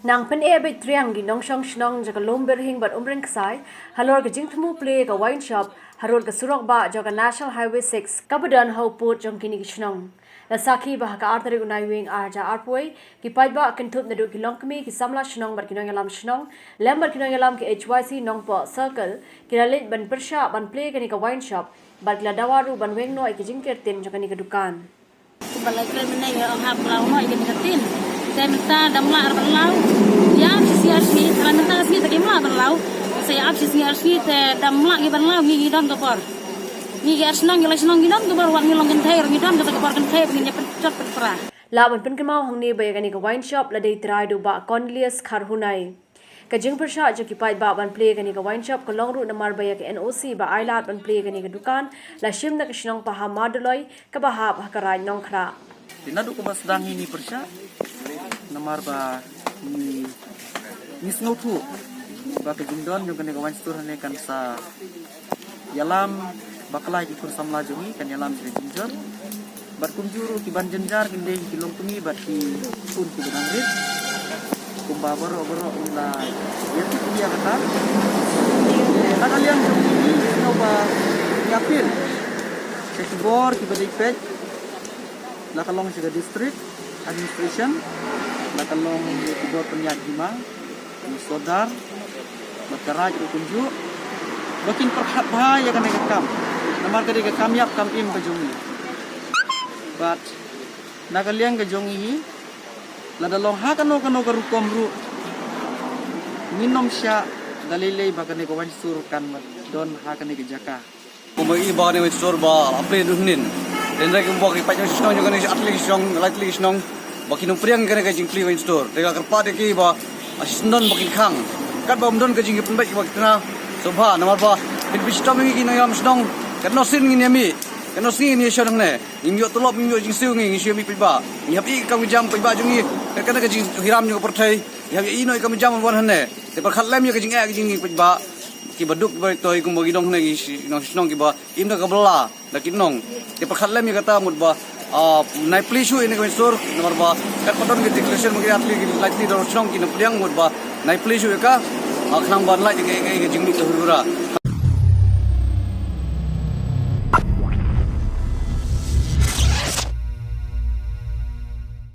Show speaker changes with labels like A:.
A: Nang pyneh beit triang gi nongshong shnong jaga Lumbyrhing bat Umryngksai, halor ga jingthmu plie ga wine shop, harud ga surok ba jaga National Highway 6, kabadan ho put jong kine gi shnong. La sakhi bah ka tarik naiwieng arja arpoi, ki Paidbah kynthup naduh ki longkmie ki samla shnong bat Nongïalam shnong, lem bat Nongïalam ki HYC Nongpoh circle, ki leit ban Pyrshah ban plie ga ni ka wine shop, bat la dawa ban weng no ki jingker tin jaga ni ka dukan.
B: Balai keren menai orang hab lau no ikan katin. Saya minta damla arban lau. Ya sisi asli, kalau minta asli tak imla arban lau. Saya ab sisi asli te damla iban lau gigi dam topor. Gigi asnong gila shnong gidam topor wang ngilong kentay gidam kata kepor kentay pengen nyepen cot perah.
A: Laban penkemau hang ni bayagani ka wine shop la dei trai du ba Cornelius kharhunai. Ka Pyrshah jo ki Paidbah ban play gani ka wine shop ka long route namar baya ka NOC ba ailat ban play gani ka dukan la shim na ka shnong pa ha maduloi ka ba ha ka rai nongkhra.
C: Naduh ko sedang ini Pyrshah namar ba ni snowtu ba ka jingdon yung kanega wine store hane kan sa yalam baklai ki kur samla jongi kan yalam si jingker bat kumjuru ki ban jenjar kinde ki longkmie bat ki kun ki benangrit kumba boro ula ya ti dia kata nakalian jongi no ba yapil ki bor ki badai pet nakalong siga district administration nakalong ki bor penyak hima ni sodar bakaraj ko kunju bakin perhat bahaya kan kam namar kadi kam yap kam im bajongi but nakalian ka jongi ladalong ha kano garukom ru minom sya dalilei bakane ko wansur kan don ha kane ke jaka
D: kumai ba ne wansur ba apre duhnin dendra ke bok ipa shnong juga ni atli shnong lightly shnong bakin priang kane ke jingkli wansur dega kerpa de ki ba asnon bakin khang kat ba umdon ke jingki pun ba ki bakna sobha namar ba bistam ni ki Nongïalam shnong kan nosin ni mi kan nosin ni shnong ne ingyo tolop ingyo jingsiu ngi shemi piba ni hapi kam jam piba jungi kan ka jing hiram ni ko perthai ya i noi kam jam wan hane te par khatlem ye ka jing a jing piba ki baduk ba toy kum bagi dong ne ki shnong ki ba im da kabla da ki nong te par khatlem ye kata mut ba nai plishu ini ko sor nomor ba kan padon ki declaration magi atli ki lightly do shnong ki na pliang mut ba nai plishu ka akhnang ban lai ke jing ni ka hurura